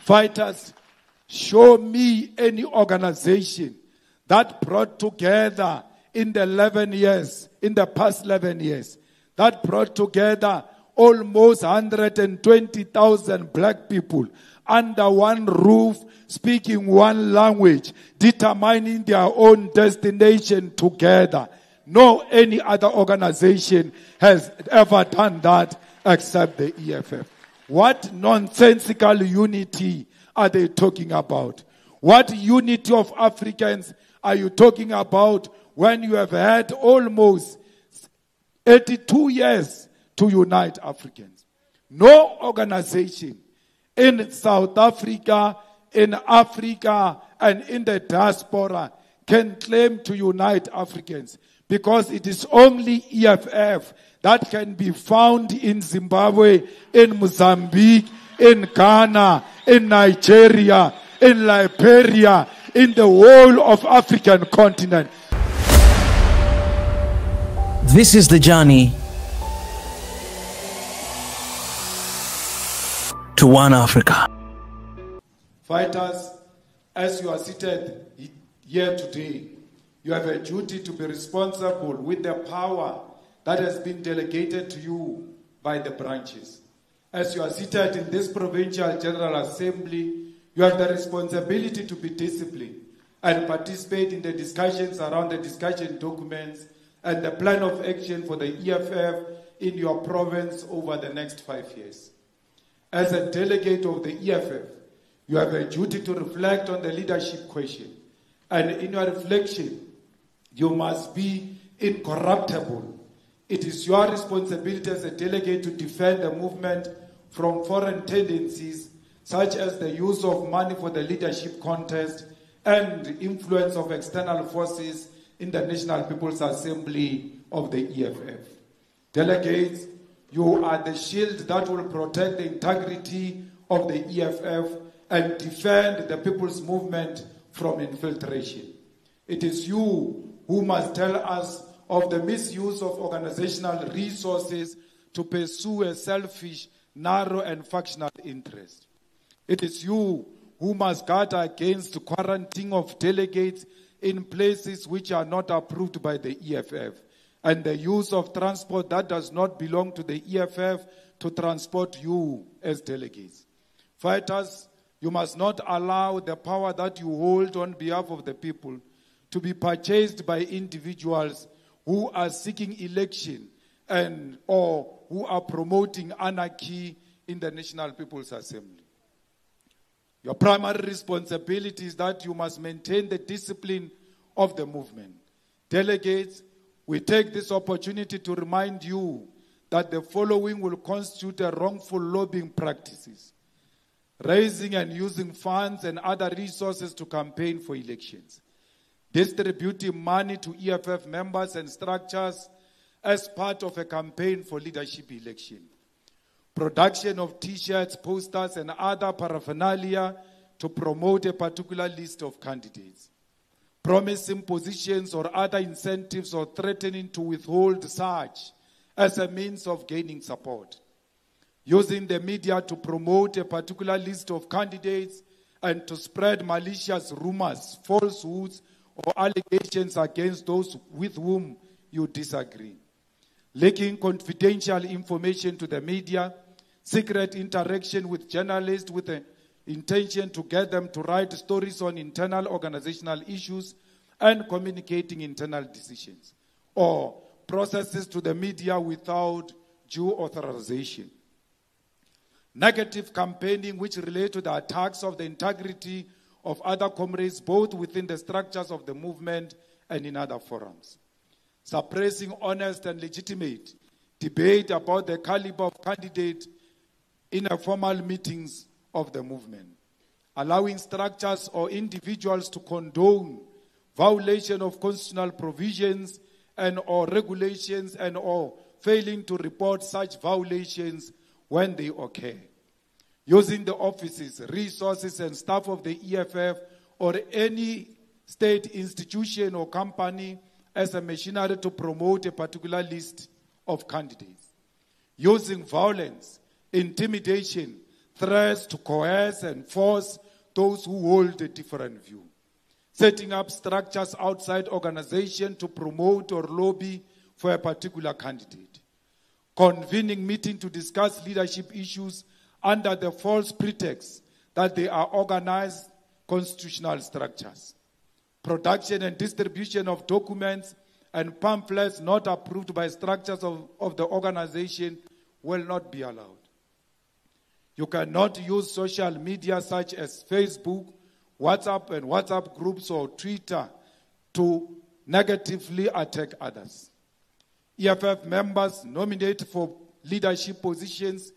Fighters, show me any organization that brought together in the past 11 years, that brought together almost 120,000 black people under one roof, speaking one language, determining their own destination together. No any other organization has ever done that except the EFF. What nonsensical unity are they talking about? What unity of Africans are you talking about when you have had almost 82 years to unite Africans? No organization in South Africa, in Africa, and in the diaspora can claim to unite Africans, because it is only EFF that can be found in Zimbabwe, in Mozambique, in Ghana, in Nigeria, in Liberia, in the whole of African continent. This is the journey to one Africa. Fighters, as you are seated here today, you have a duty to be responsible with the power that has been delegated to you by the branches. As you are seated in this Provincial General Assembly, you have the responsibility to be disciplined and participate in the discussions around the discussion documents and the plan of action for the EFF in your province over the next 5 years. As a delegate of the EFF, you have a duty to reflect on the leadership question. And in your reflection, you must be incorruptible. It is your responsibility as a delegate to defend the movement from foreign tendencies, such as the use of money for the leadership contest and influence of external forces in the National People's Assembly of the EFF. Delegates, you are the shield that will protect the integrity of the EFF and defend the people's movement from infiltration. It is you who must tell us of the misuse of organizational resources to pursue a selfish, narrow, and factional interest. It is you who must guard against quarantine of delegates in places which are not approved by the EFF, and the use of transport that does not belong to the EFF to transport you as delegates. Fighters, you must not allow the power that you hold on behalf of the people to be purchased by individuals who are seeking election or who are promoting anarchy in the National People's Assembly. Your primary responsibility is that you must maintain the discipline of the movement. Delegates, we take this opportunity to remind you that the following will constitute a wrongful lobbying practices: raising and using funds and other resources to campaign for elections, distributing money to EFF members and structures as part of a campaign for leadership election, production of T-shirts, posters, and other paraphernalia to promote a particular list of candidates, promising positions or other incentives or threatening to withhold such as a means of gaining support, using the media to promote a particular list of candidates and to spread malicious rumors, falsehoods, or allegations against those with whom you disagree, leaking confidential information to the media, secret interaction with journalists with the intention to get them to write stories on internal organizational issues and communicating internal decisions, or processes to the media without due authorization. Negative campaigning which relate to the attacks of the integrity of other comrades, both within the structures of the movement and in other forums. Suppressing honest and legitimate debate about the caliber of candidate in formal meetings of the movement. Allowing structures or individuals to condone violation of constitutional provisions and or regulations and or failing to report such violations when they occur. Using the offices, resources, and staff of the EFF or any state institution or company as a machinery to promote a particular list of candidates. Using violence, intimidation, threats to coerce and force those who hold a different view. Setting up structures outside organization to promote or lobby for a particular candidate. Convening meetings to discuss leadership issues under the false pretext that they are organized constitutional structures. Production and distribution of documents and pamphlets not approved by structures of the organization will not be allowed. You cannot use social media such as Facebook, WhatsApp and WhatsApp groups or Twitter to negatively attack others. EFF members nominated for leadership positions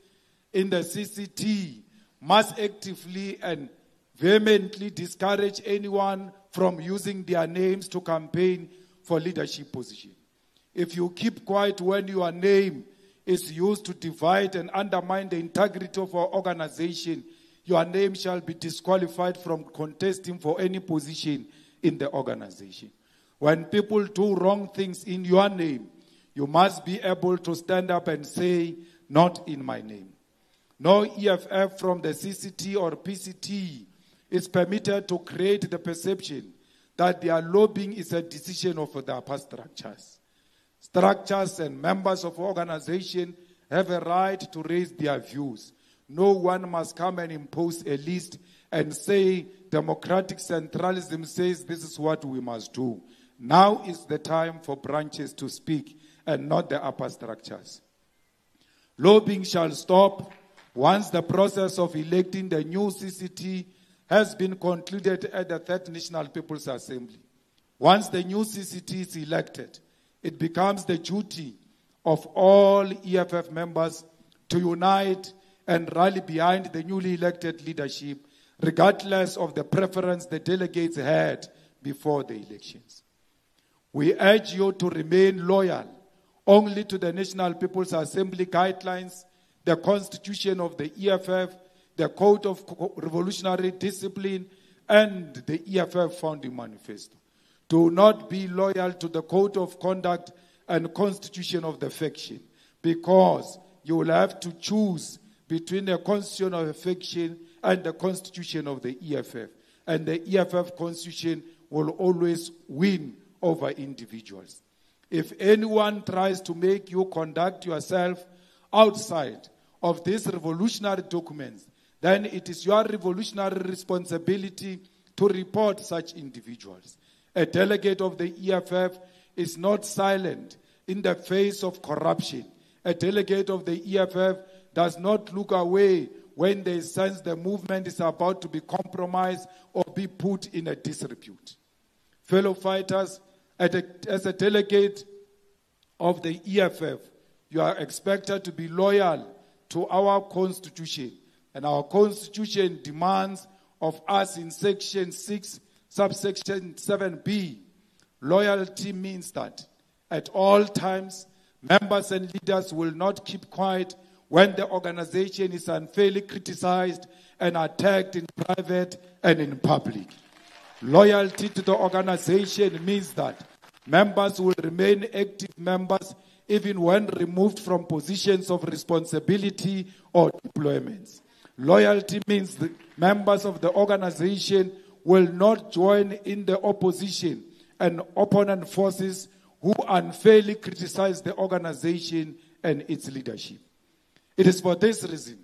in the CCT must actively and vehemently discourage anyone from using their names to campaign for leadership position. If you keep quiet when your name is used to divide and undermine the integrity of our organization, your name shall be disqualified from contesting for any position in the organization. When people do wrong things in your name, you must be able to stand up and say, "Not in my name." No EFF from the CCT or PCT is permitted to create the perception that their lobbying is a decision of the upper structures. Structures and members of organization have a right to raise their views. No one must come and impose a list and say democratic centralism says this is what we must do. Now is the time for branches to speak and not the upper structures. Lobbying shall stop once the process of electing the new CCT has been concluded at the Third National People's Assembly. Once the new CCT is elected, it becomes the duty of all EFF members to unite and rally behind the newly elected leadership, regardless of the preference the delegates had before the elections. We urge you to remain loyal only to the National People's Assembly guidelines, the Constitution of the EFF, the Code of Revolutionary Discipline, and the EFF Founding Manifesto. Do not be loyal to the Code of Conduct and Constitution of the faction, because you will have to choose between the Constitution of the faction and the Constitution of the EFF. And the EFF Constitution will always win over individuals. If anyone tries to make you conduct yourself outside of these revolutionary documents, then it is your revolutionary responsibility to report such individuals. A delegate of the EFF is not silent in the face of corruption. A delegate of the EFF does not look away when they sense the movement is about to be compromised or be put in a disrepute. Fellow fighters, as a delegate of the EFF, you are expected to be loyal to our Constitution. And our Constitution demands of us in Section 6, subsection 7b, loyalty means that at all times, members and leaders will not keep quiet when the organization is unfairly criticized and attacked in private and in public. Loyalty to the organization means that members will remain active members even when removed from positions of responsibility or deployments. Loyalty means that members of the organization will not join in the opposition and opponent forces who unfairly criticize the organization and its leadership. It is for this reason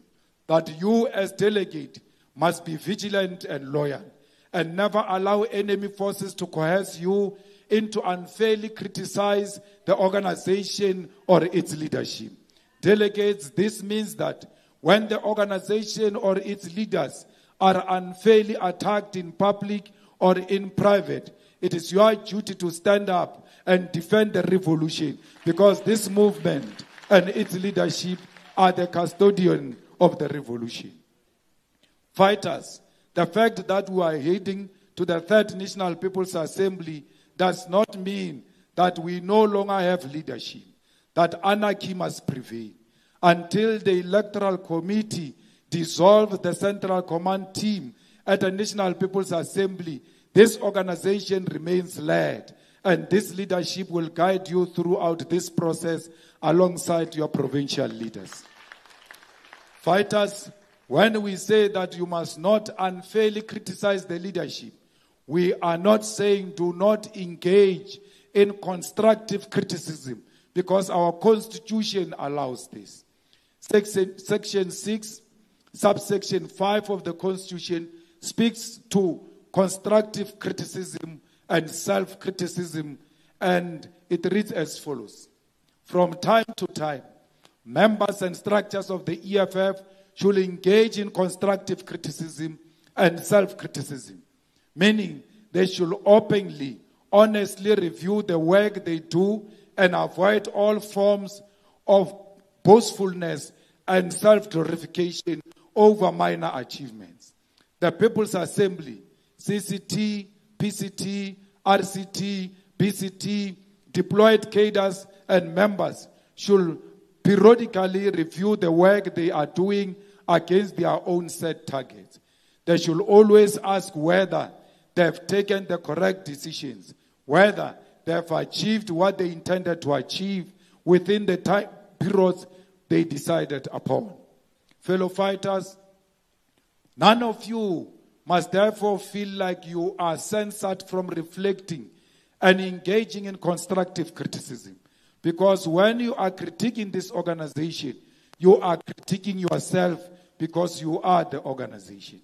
that you as delegate must be vigilant and loyal and never allow enemy forces to coerce you into unfairly criticize the organization or its leadership. Delegates, this means that when the organization or its leaders are unfairly attacked in public or in private, it is your duty to stand up and defend the revolution, because this movement and its leadership are the custodian of the revolution. Fighters, the fact that we are heading to the Third National People's Assembly does not mean that we no longer have leadership, that anarchy must prevail. Until the Electoral Committee dissolves the Central Command team at the National People's Assembly, this organization remains led, and this leadership will guide you throughout this process alongside your provincial leaders. Fighters, When we say that you must not unfairly criticize the leadership, we are not saying do not engage in constructive criticism, because our Constitution allows this. Section 6, subsection 5 of the Constitution speaks to constructive criticism and self-criticism, and it reads as follows. From time to time, members and structures of the EFF should engage in constructive criticism and self-criticism, meaning they should openly, honestly review the work they do and avoid all forms of boastfulness and self-glorification over minor achievements. The People's Assembly, CCT, PCT, RCT, BCT, deployed cadres and members should periodically review the work they are doing against their own set targets. They should always ask whether they have taken the correct decisions, whether they have achieved what they intended to achieve within the time periods they decided upon. Fellow fighters, none of you must therefore feel like you are censored from reflecting and engaging in constructive criticism. Because when you are critiquing this organization, you are critiquing yourself, because you are the organization.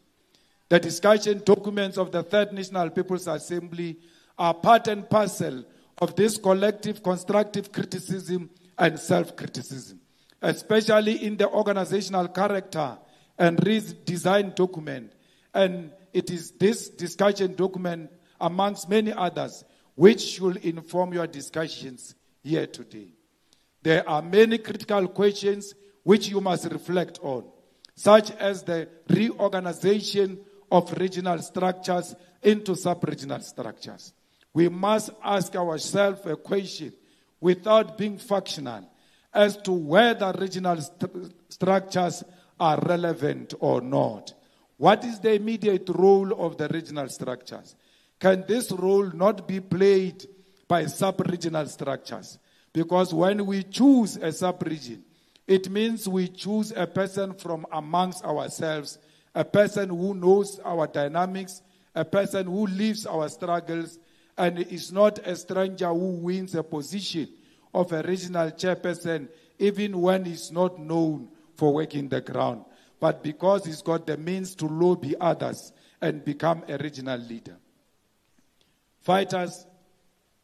The discussion documents of the Third National People's Assembly are part and parcel of this collective constructive criticism and self-criticism, especially in the organizational character and design document. And it is this discussion document, amongst many others, which should inform your discussions here today. There are many critical questions which you must reflect on, such as the reorganization of regional structures into sub-regional structures. We must ask ourselves a question without being factional as to whether regional structures are relevant or not. What is the immediate role of the regional structures? Can this role not be played by sub-regional structures? Because when we choose a sub-region, it means we choose a person from amongst ourselves, a person who knows our dynamics, a person who lives our struggles, and is not a stranger who wins a position of a regional chairperson, even when he's not known for working the ground, but because he's got the means to lobby others and become a regional leader. Fighters,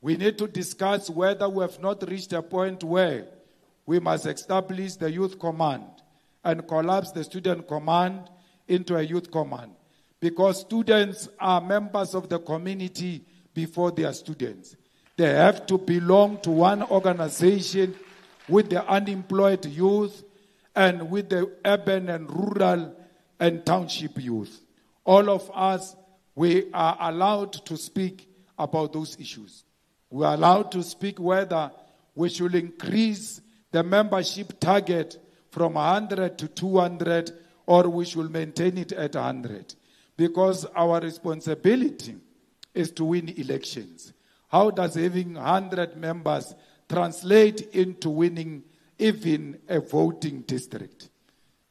we need to discuss whether we have not reached a point where we must establish the youth command and collapse the student command into a youth command, because students are members of the community before they are students. They have to belong to one organization with the unemployed youth and with the urban and rural and township youth. All of us, we are allowed to speak about those issues. We are allowed to speak whether we should increase the membership target from 100 to 200, or we should maintain it at 100. Because our responsibility is to win elections. How does having 100 members translate into winning even a voting district?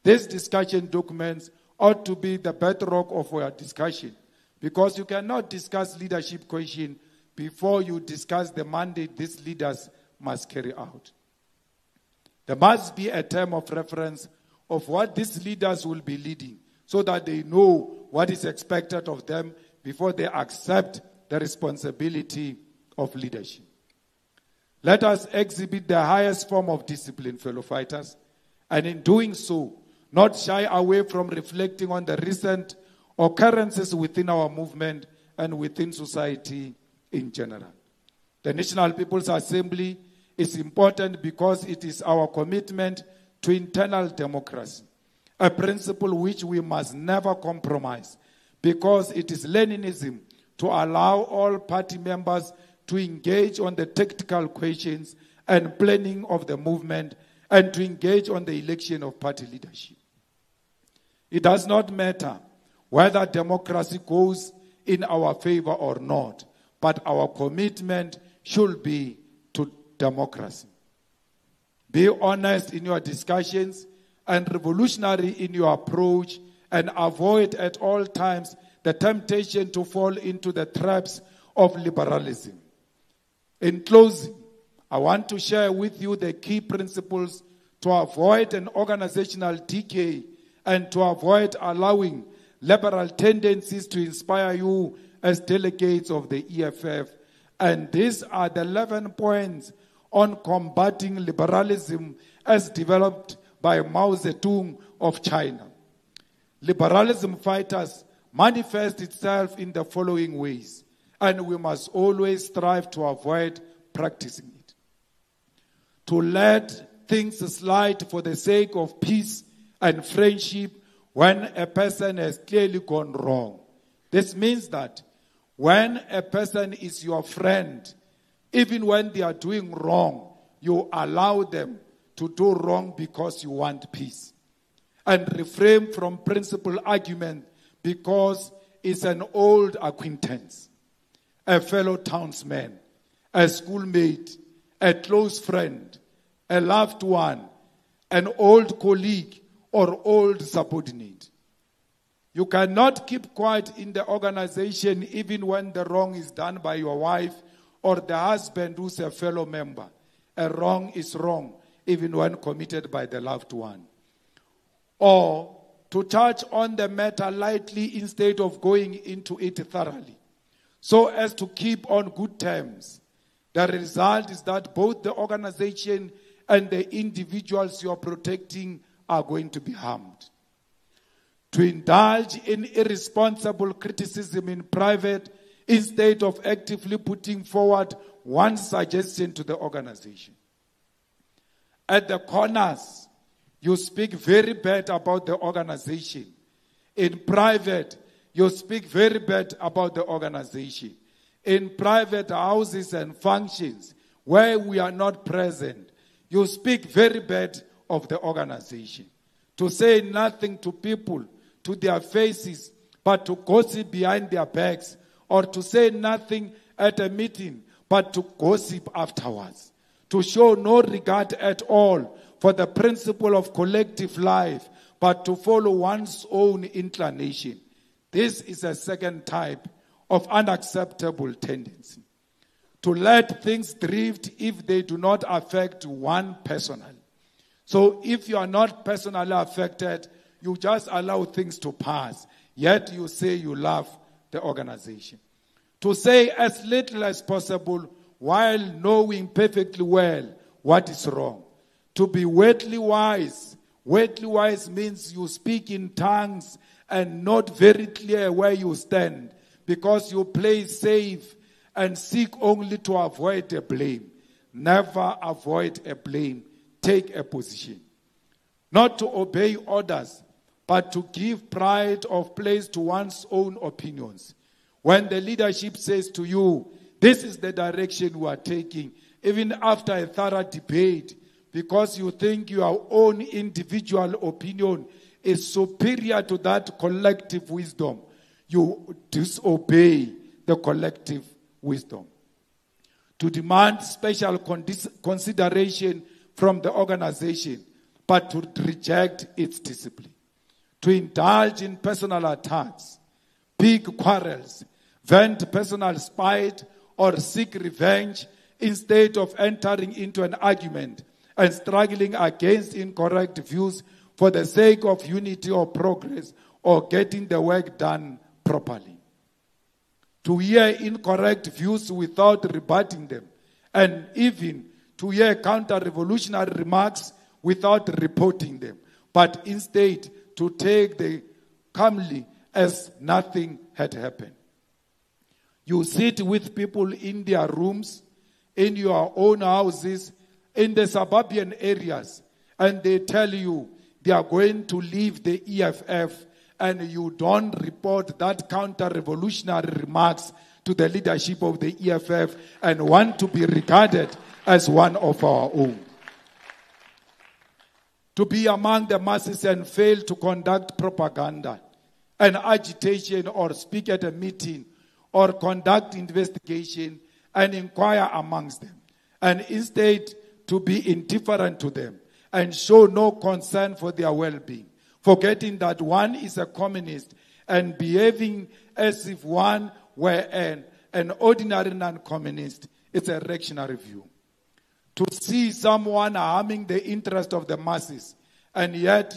These discussion documents ought to be the bedrock of our discussion, because you cannot discuss leadership question before you discuss the mandate these leaders must carry out. There must be a term of reference of what these leaders will be leading, so that they know what is expected of them before they accept the responsibility of leadership. Let us exhibit the highest form of discipline, fellow fighters, and in doing so, not shy away from reflecting on the recent occurrences within our movement and within society in general. The National People's Assembly is important because it is our commitment to internal democracy, a principle which we must never compromise, because it is Leninism to allow all party members to engage on the tactical questions and planning of the movement, and to engage on the election of party leadership. It does not matter whether democracy goes in our favor or not, but our commitment should be to democracy. Be honest in your discussions and revolutionary in your approach and avoid at all times the temptation to fall into the traps of liberalism. In closing, I want to share with you the key principles to avoid an organizational decay and to avoid allowing liberal tendencies to inspire you as delegates of the EFF. And these are the 11 points on combating liberalism as developed by Mao Zedong of China. Liberalism fighters manifest itself in the following ways, and we must always strive to avoid practicing it. To let things slide for the sake of peace and friendship when a person has clearly gone wrong. This means that when a person is your friend, even when they are doing wrong, you allow them to do wrong because you want peace. And refrain from principal argument because it's an old acquaintance, a fellow townsman, a schoolmate, a close friend, a loved one, an old colleague, or old subordinate. You cannot keep quiet in the organization even when the wrong is done by your wife or the husband who's a fellow member. A wrong is wrong even when committed by the loved one. Or to touch on the matter lightly instead of going into it thoroughly, so as to keep on good terms. The result is that both the organization and the individuals you are protecting are going to be harmed. To indulge in irresponsible criticism in private instead of actively putting forward one suggestion to the organization. At the corners, you speak very bad about the organization. In private, you speak very bad about the organization. In private houses and functions where we are not present, you speak very bad of the organization. To say nothing to people, to their faces, but to gossip behind their backs, or to say nothing at a meeting, but to gossip afterwards. To show no regard at all for the principle of collective life, but to follow one's own inclination. This is a second type of unacceptable tendency. To let things drift if they do not affect one personally. So if you are not personally affected, you just allow things to pass, yet you say you love the organization. To say as little as possible while knowing perfectly well what is wrong. To be wordly wise. Wordly wise means you speak in tongues and not very clear where you stand, because you play safe and seek only to avoid a blame. Never avoid a blame. Take a position. Not to obey orders, but to give pride of place to one's own opinions. When the leadership says to you, this is the direction we are taking, even after a thorough debate, because you think your own individual opinion is superior to that collective wisdom, you disobey the collective wisdom. To demand special consideration from the organization, but to reject its discipline. To indulge in personal attacks, big quarrels, vent personal spite, or seek revenge instead of entering into an argument and struggling against incorrect views for the sake of unity or progress or getting the work done properly. To hear incorrect views without rebutting them, and even to hear counter-revolutionary remarks without reporting them, but instead to take them calmly as nothing had happened. You sit with people in their rooms, in your own houses, in the suburban areas, and they tell you they are going to leave the EFF, and you don't report that counter-revolutionary remarks to the leadership of the EFF and want to be regarded as one of our own. To be among the masses and fail to conduct propaganda and agitation or speak at a meeting or conduct investigation and inquire amongst them, and instead to be indifferent to them and show no concern for their well-being. forgetting that one is a communist and behaving as if one were an ordinary non-communist. It's a reactionary view. To see someone harming the interest of the masses and yet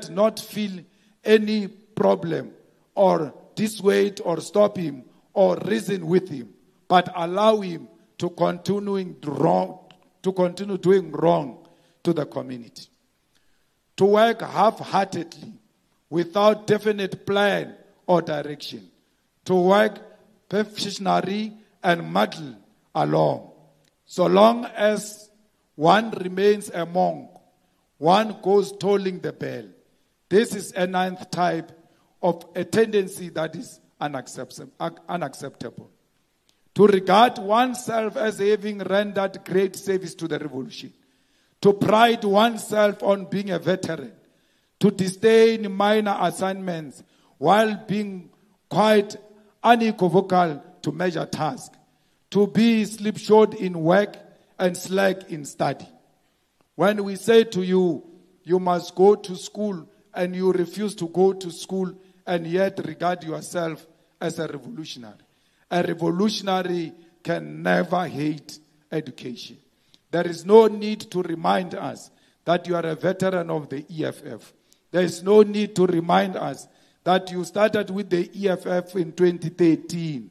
not feel any problem or dissuade or stop him or reason with him, but allow him to continue doing wrong to the community. To work half-heartedly without definite plan or direction. To work perfectionary and muddle along. So long as one remains a monk, one goes tolling the bell. This is a ninth type of a tendency that is unacceptable. To regard oneself as having rendered great service to the revolution. To pride oneself on being a veteran. To disdain minor assignments while being quite unequivocal to major tasks. To be slipshod in work and slack in study. When we say to you, you must go to school, and you refuse to go to school and yet regard yourself as a revolutionary can never hate education. There is no need to remind us that you are a veteran of the EFF. There is no need to remind us that you started with the EFF in 2013.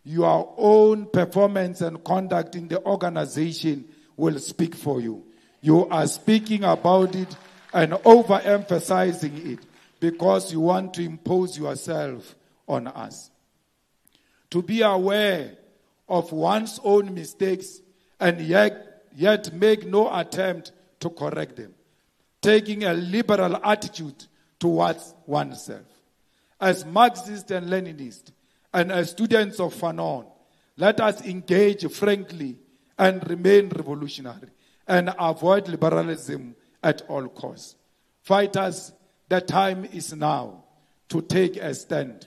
Your own performance and conduct in the organization will speak for you. You are speaking about it and overemphasizing it because you want to impose yourself on us. To be aware of one's own mistakes and yet make no attempt to correct them. Taking a liberal attitude towards oneself. As Marxists and Leninists and as students of Fanon, let us engage frankly and remain revolutionary and avoid liberalism at all costs. Fighters, the time is now to take a stand.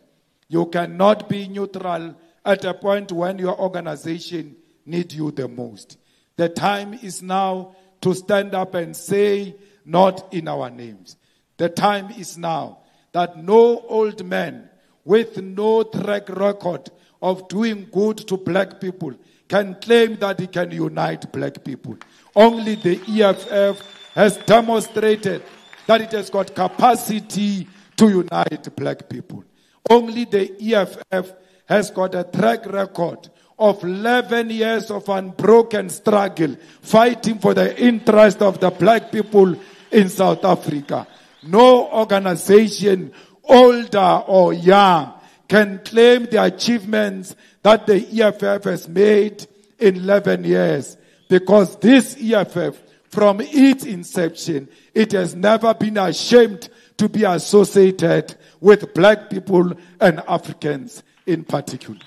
You cannot be neutral at a point when your organization needs you the most. The time is now to stand up and say, not in our names. The time is now that no old man with no track record of doing good to black people can claim that he can unite black people. Only the EFF has demonstrated that it has got capacity to unite black people. Only the EFF has got a track record of 11 years of unbroken struggle, fighting for the interest of the black people in South Africa. No organization, older or young, can claim the achievements that the EFF has made in 11 years. Because this EFF, from its inception, it has never been ashamed to be associated with black people and Africans in particular.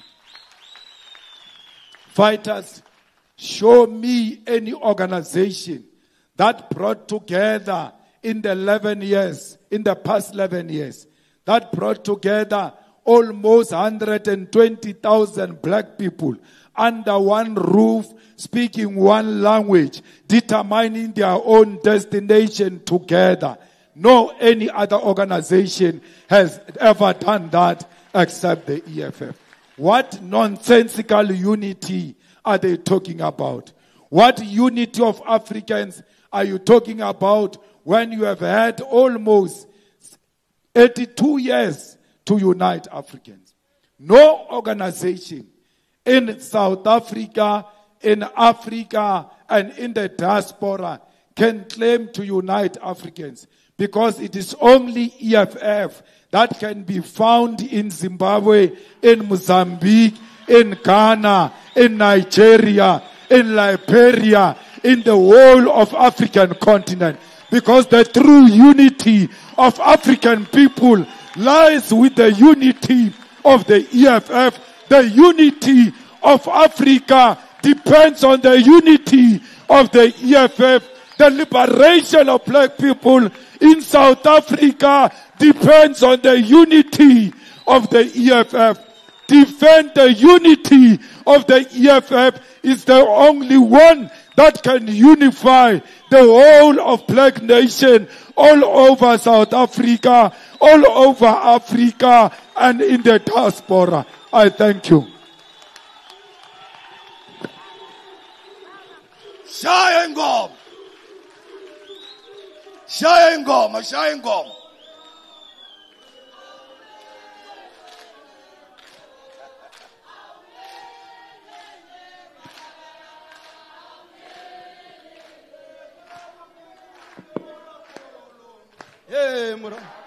Fighters, show me any organization that brought together in the past 11 years, that brought together almost 120,000 black people under one roof, speaking one language, determining their own destination together. No any other organization has ever done that except the EFF. What nonsensical unity are they talking about? What unity of Africans are you talking about when you have had almost 82 years to unite Africans? No organization in South Africa, in Africa, and in the diaspora can claim to unite Africans, because it is only EFF that can be found in Zimbabwe, in Mozambique, in Ghana, in Nigeria, in Liberia, in the whole of African continent. Because the true unity of African people lies with the unity of the EFF. The unity of Africa depends on the unity of the EFF. The liberation of black people in South Africa depends on the unity of the EFF. Defend the unity of the EFF is the only one that can unify the whole of black nation, all over South Africa, all over Africa, and in the diaspora. I thank you. Shaya ingoma. Shaya ingoma, shaya ingoma. Hey, Mura.